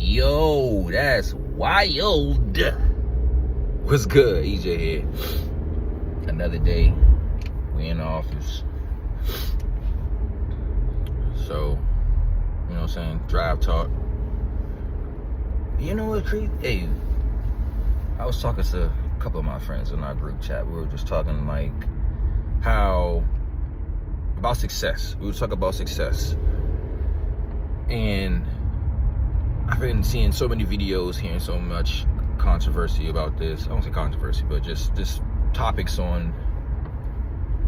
Yo, that's wild. What's good? EJ here. Another day. We in the office. So, you know what I'm saying? Drive talk. You know what, Creed? Hey, I was talking to a couple of my friends in our group chat. We were just talking like about success. We were talking about success. And I've been seeing so many videos, hearing so much controversy about this. I won't say controversy, but just topics on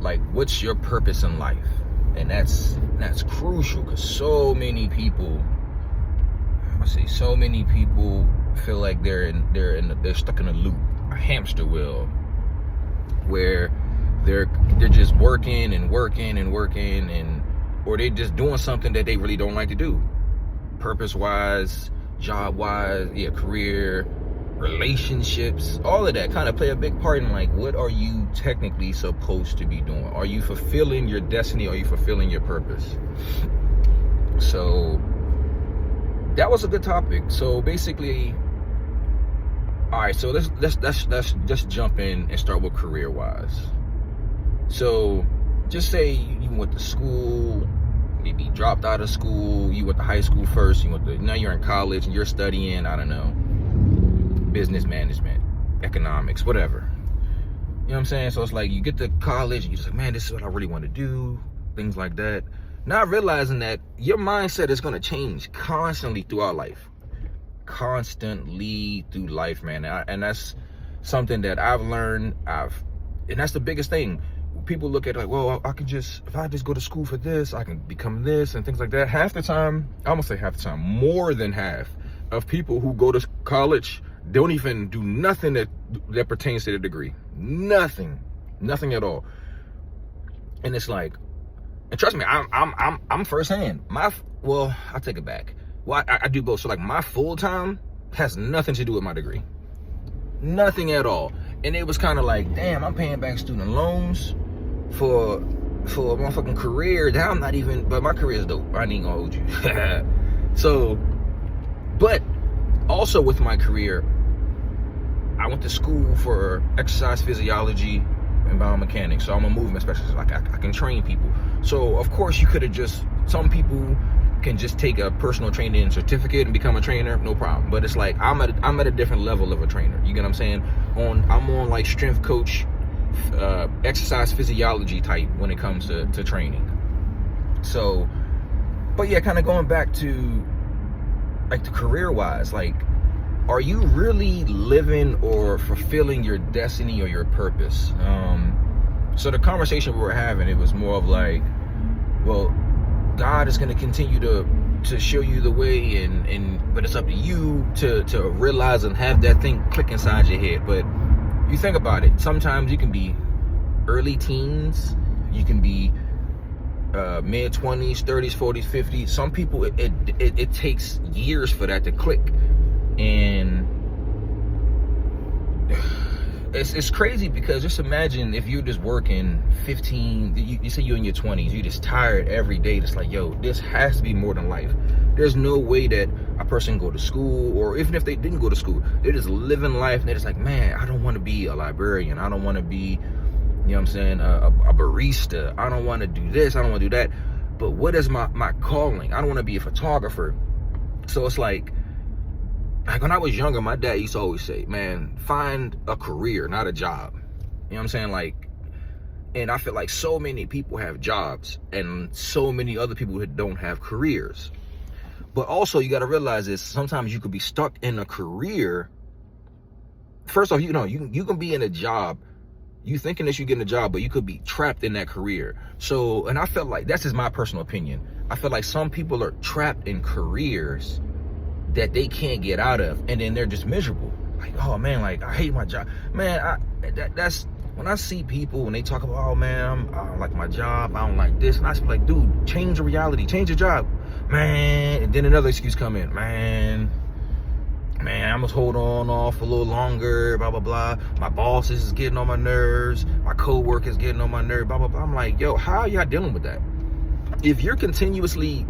like, what's your purpose in life? And that's crucial, because so many people feel like they're stuck in a loop, a hamster wheel, where they're just working, or they're just doing something that they really don't like to do, purpose-wise, job-wise, career, relationships, all of that kind of play a big part in like, what are you technically supposed to be doing? Are you fulfilling your destiny? Are you fulfilling your purpose? So that was a good topic. So basically, all right, so let's just jump in and start with career-wise. So just say you went to school, maybe dropped out of school, you went to high school first, now you're in college and you're studying, I don't know, business management, economics, whatever. You know what I'm saying? So it's like you get to college and you're just like, man, this is what I really want to do, things like that. Not realizing that your mindset is going to change constantly throughout life. Constantly through life, man. And that's something that I've learned. And that's the biggest thing. People look at it like, well, if I just go to school for this, I can become this and things like that. Half the time, I'm gonna say half the time, more than half of people who go to college don't even do nothing that pertains to the degree. Nothing at all. And it's like, and trust me, I'm firsthand. I take it back. Well, I do both. So like, my full time has nothing to do with my degree. Nothing at all. And it was kind of like, damn, I'm paying back student loans for a motherfucking career that I'm not even, but my career is dope. I ain't gonna hold you. So, but also with my career, I went to school for exercise physiology and biomechanics. So I'm a movement specialist. Like I can train people. So of course you could have some people can just take a personal training certificate and become a trainer, no problem. But it's like, I'm at a different level of a trainer. You get what I'm saying? I'm on like strength coach, exercise physiology type when it comes to training. So, but yeah, kind of going back to like the career wise, like, are you really living or fulfilling your destiny or your purpose? So the conversation we were having, it was more of like, well, God is going to continue to show you the way, but it's up to you to realize and have that thing click inside your head. But you think about it, sometimes you can be early teens, you can be mid 20s, 30s, 40s, 50s. Some people, it takes years for that to click. And it's crazy, because just imagine if you're just working 15, you say you're in your 20s, you're just tired every day. It's like, yo, this has to be more than life. There's no way that a person go to school, or even if they didn't go to school, they're just living life and they're just like, man, I don't want to be a librarian. I don't want to be, you know what I'm saying, a barista. I don't want to do this. I don't want to do that. But what is my calling? I don't want to be a photographer. So it's like when I was younger, my dad used to always say, man, find a career, not a job. You know what I'm saying? Like, and I feel like so many people have jobs and so many other people who don't have careers. But also, you got to realize this, sometimes you could be stuck in a career. First off, you can be in a job, you thinking that you're getting a job, but you could be trapped in that career. So, and I felt like, that's just my personal opinion, I feel like some people are trapped in careers that they can't get out of, and then they're just miserable. Like, oh man, like, I hate my job. Man, that's when I see people, when they talk about, oh man, I don't like my job, I don't like this, and I just be like, dude, change the reality, change your job, man. And then another excuse come in, man, I must hold on off a little longer, blah blah blah. My boss is getting on my nerves, my co-workers getting on my nerves, blah blah blah. I'm like, yo, how are y'all dealing with that? If you're continuously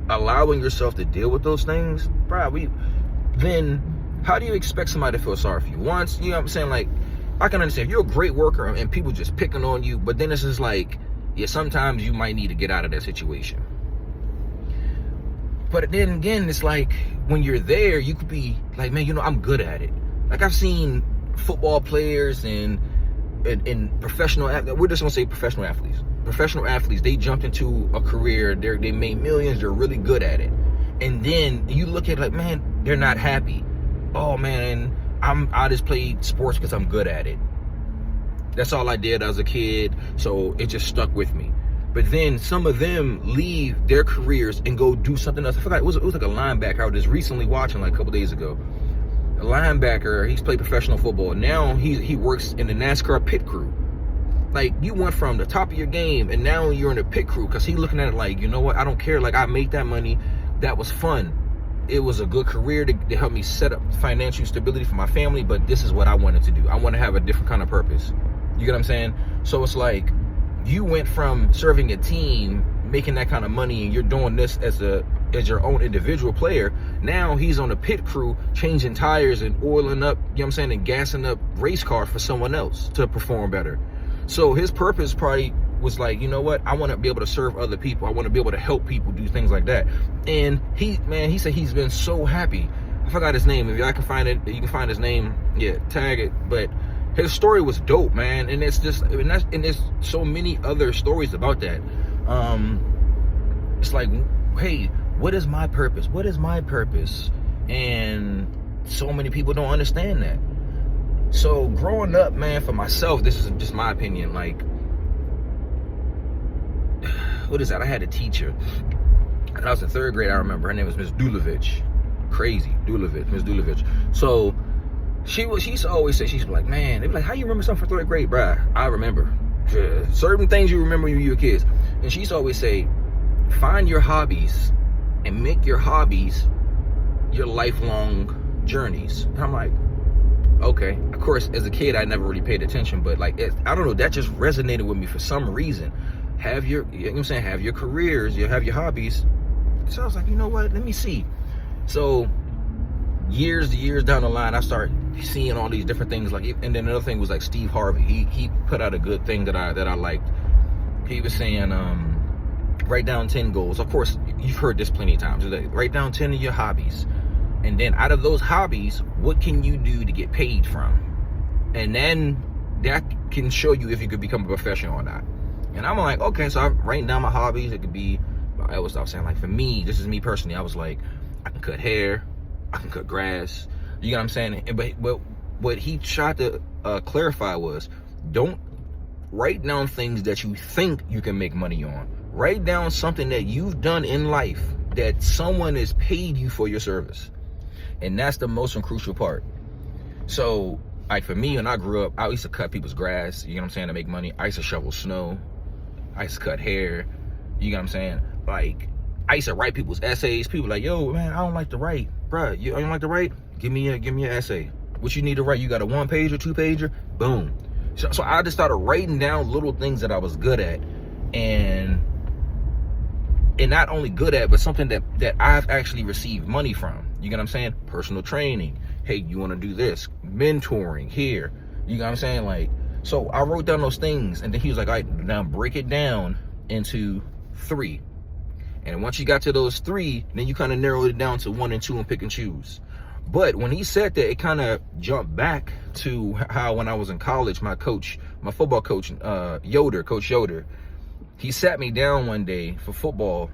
allowing yourself to deal with those things, bro, then how do you expect somebody to feel sorry for you? Once, you know what I'm saying? Like, I can understand if you're a great worker and people just picking on you, but then it's just like, yeah, sometimes you might need to get out of that situation. But then again, it's like, when you're there, you could be like, man, I'm good at it. Like, I've seen football players and professional, we're just gonna say professional athletes, they jumped into a career, they made millions, they're really good at it. And then you look at it like, man, they're not happy. Oh man, I just played sports because I'm good at it. That's all I did as a kid, so it just stuck with me. But then some of them leave their careers and go do something else. I forgot, it was like a linebacker I was just recently watching like a couple days ago. A linebacker, he's played professional football. Now he works in the NASCAR pit crew. Like, you went from the top of your game and now you're in the pit crew, because he's looking at it like, you know what, I don't care. Like, I made that money. That was fun. It was a good career to help me set up financial stability for my family, but this is what I wanted to do. I want to have a different kind of purpose. You get what I'm saying? So it's like, you went from serving a team, making that kind of money, and you're doing this as your own individual player. Now he's on the pit crew, changing tires and oiling up, you know what I'm saying, and gassing up race cars for someone else to perform better. So his purpose probably was like, you know what, I want to be able to serve other people. I want to be able to help people do things like that. And he said he's been so happy. I forgot his name. If y'all can find it, you can find his name. Yeah, tag it. But his story was dope, man. And it's just, and there's so many other stories about that. It's like, hey, what is my purpose? What is my purpose? And so many people don't understand that. So growing up, man, for myself, this is just my opinion. Like, what is that? I had a teacher. And I was in third grade, I remember. Her name was Miss Dulovich. Crazy. Miss Dulovich. So she used to always say, she's like, man, they'd be like, how you remember something from third grade, bruh? I remember. Certain things you remember when you were kids. And she used to always say, find your hobbies and make your hobbies your lifelong journeys. And I'm like, okay. Of course, as a kid, I never really paid attention, but like, I don't know, that just resonated with me for some reason. Have your, you know what I'm saying, have your careers, you have your hobbies. So I was like, you know what, let me see. So years down the line, I start seeing all these different things. Like, and then another thing was like Steve Harvey. He put out a good thing that I liked. He was saying, write down 10 goals. Of course, you've heard this plenty of times. Like, write down 10 of your hobbies. And then out of those hobbies, what can you do to get paid from? And then that can show you if you could become a professional or not. And I'm like, okay, so I'm writing down my hobbies. It could be, I was saying, like, for me, this is me personally, I was like, I can cut hair, I can cut grass. You know what I'm saying? But what he tried to clarify was, don't write down things that you think you can make money on. Write down something that you've done in life that someone has paid you for your service. And that's the most crucial part. So, like, for me, when I grew up, I used to cut people's grass, you know what I'm saying, to make money. I used to shovel snow. I used to cut hair. You know what I'm saying? Like, I used to write people's essays. People like, yo, man, I don't like to write. Bruh, you don't like to write? Give me an essay. What you need to write? You got a 1-pager, 2-pager? Boom. So I just started writing down little things that I was good at. And not only good at, but something that I've actually received money from. You get what I'm saying? Personal training. Hey, you want to do this? Mentoring here. You know what I'm saying? Like, so I wrote down those things, and then he was like, all right, now break it down into 3. And once you got to those 3, then you kind of narrowed it down to 1 and 2 and pick and choose. But when he said that, it kind of jumped back to how when I was in college, my football coach, Coach Yoder, he sat me down one day for football.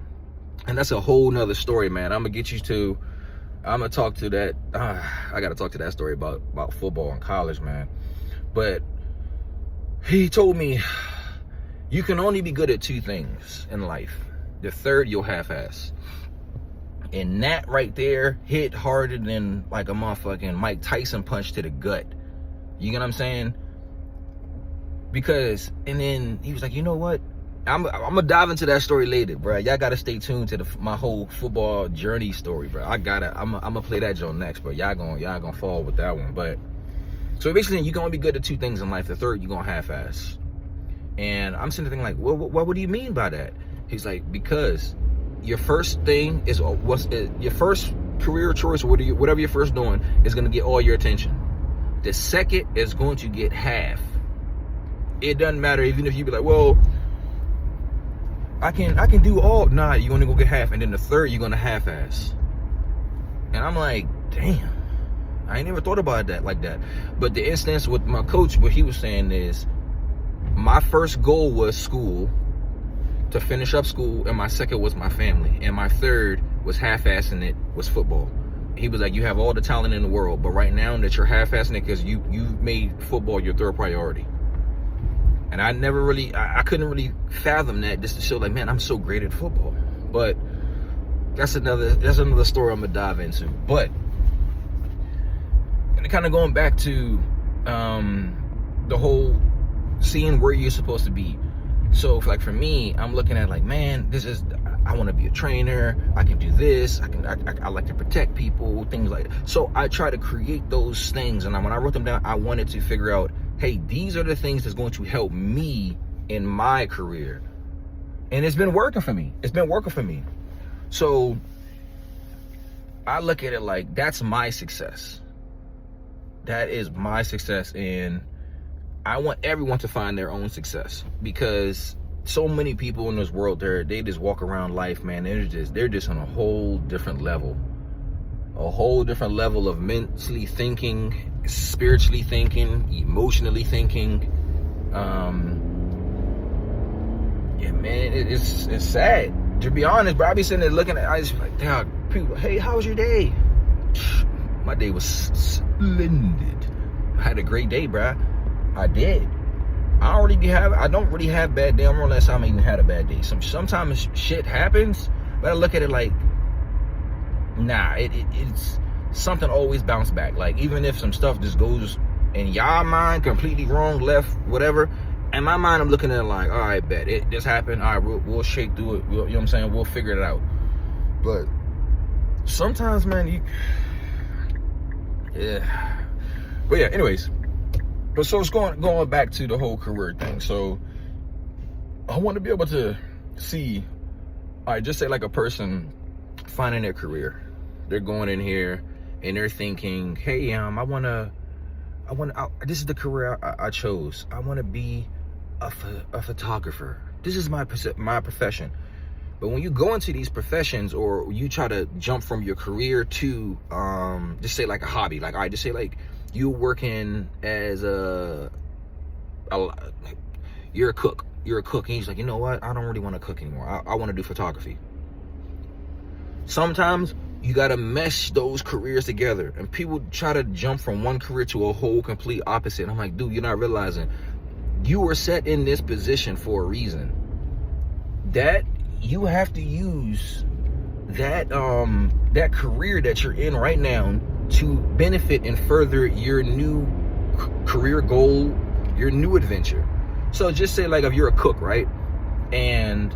And that's a whole nother story, man. I'm gonna talk to that. I gotta talk to that story about football in college, man. But he told me, you can only be good at 2 things in life. The third, you'll half-ass. And that right there hit harder than like a motherfucking Mike Tyson punch to the gut. You get what I'm saying? Because, and then he was like, you know what? I'm gonna dive into that story later, bro. Y'all gotta stay tuned to my whole football journey story, bro. I'm gonna play that joint next, bro. Y'all gonna fall with that one. But so basically, you can only be good at 2 things in life. The third, you're gonna half-ass. And I'm sitting there thinking, like, well, what do you mean by that? He's like, because your first thing is your first career choice, or whatever you're first doing, is going to get all your attention. The second is going to get half. It doesn't matter, even if you be like, well, I can do all. Nah, you're going to go get half. And then the third, you're going to half-ass. And I'm like, damn, I ain't never thought about that like that. But the instance with my coach, what he was saying is, my first goal was school, to finish up school, and my second was my family, and my third was half-assing it, was football. He was like, you have all the talent in the world, but right now that you're half-assing it because you've made football your third priority. And I never really, I couldn't really fathom that, just to show like, man, I'm so great at football. But that's another story I'm gonna dive into. But kind of going back to the whole seeing where you're supposed to be. So like for me, I'm looking at like, man, I want to be a trainer. I can do this. I like to protect people, things like that. So I try to create those things. And when I wrote them down, I wanted to figure out, hey, these are the things that's going to help me in my career. And it's been working for me. So I look at it like, that's my success. That is my success. And I want everyone to find their own success, because so many people in this world, they just walk around life, man. They're just on a whole different level of mentally thinking, spiritually thinking, emotionally thinking. Yeah, man, it's sad, to be honest, bro. I be sitting there looking at, I just like, dog, people, hey, how was your day? My day was splendid. I had a great day, bro. I did. I don't really have bad days. I remember last time I even had a bad day. Sometimes shit happens, but I look at it like, nah, it's something always bounce back. Like, even if some stuff just goes in y'all mind completely wrong, left, whatever, in my mind I'm looking at it like, all right, bet it just happened. All right, we'll shake through it. You know what I'm saying? We'll figure it out. But sometimes, man, yeah. But yeah, anyways. But so it's going back to the whole career thing. So I want to be able to see, all right, just say like a person finding their career. They're going in here and they're thinking, hey, this is the career I chose. I want to be a photographer. This is my profession. But when you go into these professions, or you try to jump from your career to just say like a hobby, like, all right, just say like you working as you're a cook, and he's like, you know what, I don't really want to cook anymore. I want to do photography. Sometimes you got to mesh those careers together, and people try to jump from one career to a whole complete opposite. And I'm like, dude, you're not realizing you were set in this position for a reason. That you have to use that career that you're in right now to benefit and further your new career goal, your new adventure. So just say like if you're a cook, right? And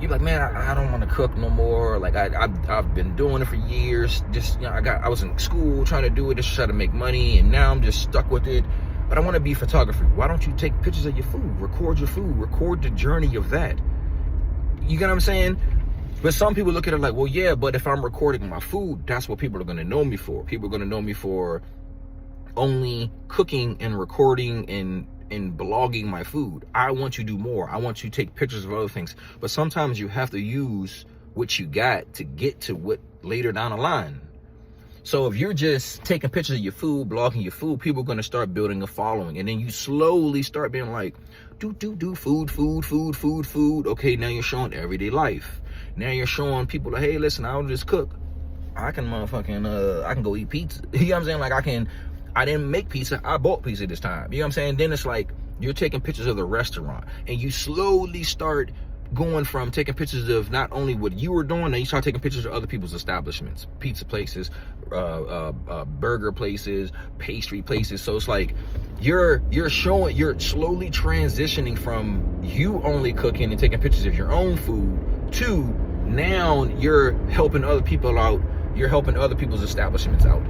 you're like, man, I don't want to cook no more. Like I've been doing it for years. Just, you know, I was in school trying to do it, just try to make money, and now I'm just stuck with it. But I want to be a photographer. Why don't you take pictures of your food, record your food, record the journey of that? You get what I'm saying? But some people look at it like, well, yeah, but if I'm recording my food, that's what people are going to know me for. People are going to know me for only cooking and recording and blogging my food. I want you to do more. I want you to take pictures of other things. But sometimes you have to use what you got to get to what later down the line. So if you're just taking pictures of your food, blogging your food, people are going to start building a following. And then you slowly start being like, food. Okay, now you're showing everyday life. Now you're showing people like, hey, listen, I don't just cook. I can motherfucking, I can go eat pizza. You know what I'm saying? Like I didn't make pizza, I bought pizza this time. You know what I'm saying? Then it's like, you're taking pictures of the restaurant, and you slowly start going from taking pictures of not only what you were doing, then you start taking pictures of other people's establishments, pizza places, burger places, pastry places. So it's like, you're slowly transitioning from you only cooking and taking pictures of your own food to now you're helping other people out. You're helping other people's establishments out.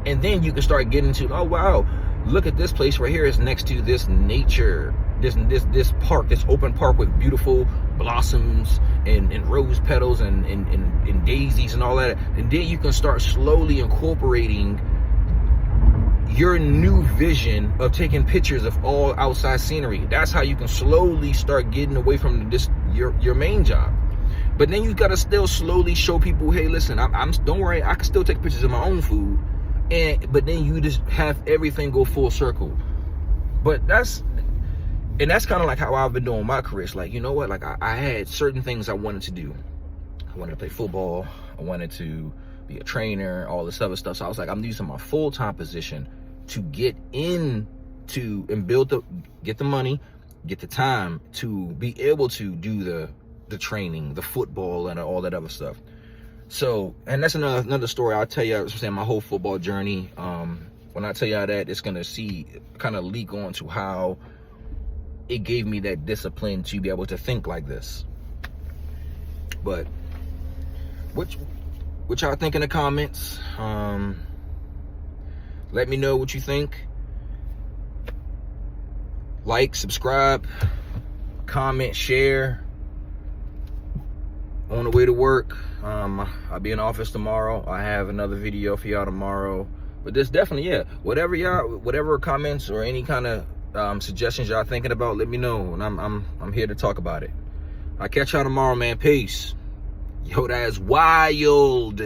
And then you can start getting to, oh, wow, look at this place right here. It's next to this nature, this park, this open park with beautiful blossoms and rose petals and daisies and all that. And then you can start slowly incorporating your new vision of taking pictures of all outside scenery. That's how you can slowly start getting away from your main job. But then you gotta still slowly show people, hey, listen, I'm don't worry, I can still take pictures of my own food. But then you just have everything go full circle. But that's kind of like how I've been doing my career. It's like, you know what? Like I had certain things I wanted to do. I wanted to play football. I wanted to be a trainer, all this other stuff. So I was like, I'm using my full-time position to get into and get the money, get the time to be able to do the training, the football, and all that other stuff. So, and that's another story I'll tell you. I was saying my whole football journey. When I tell y'all that, it's gonna kind of leak on to how it gave me that discipline to be able to think like this. But what y'all think in the comments? Let me know what you think. Like, subscribe, comment, share. On the way to work, I'll be in office tomorrow. I have another video for y'all tomorrow. But this definitely, yeah, whatever comments or any kind of suggestions y'all thinking about, let me know, and I'm here to talk about it. I'll catch y'all tomorrow, man. Peace. Yo, that's wild.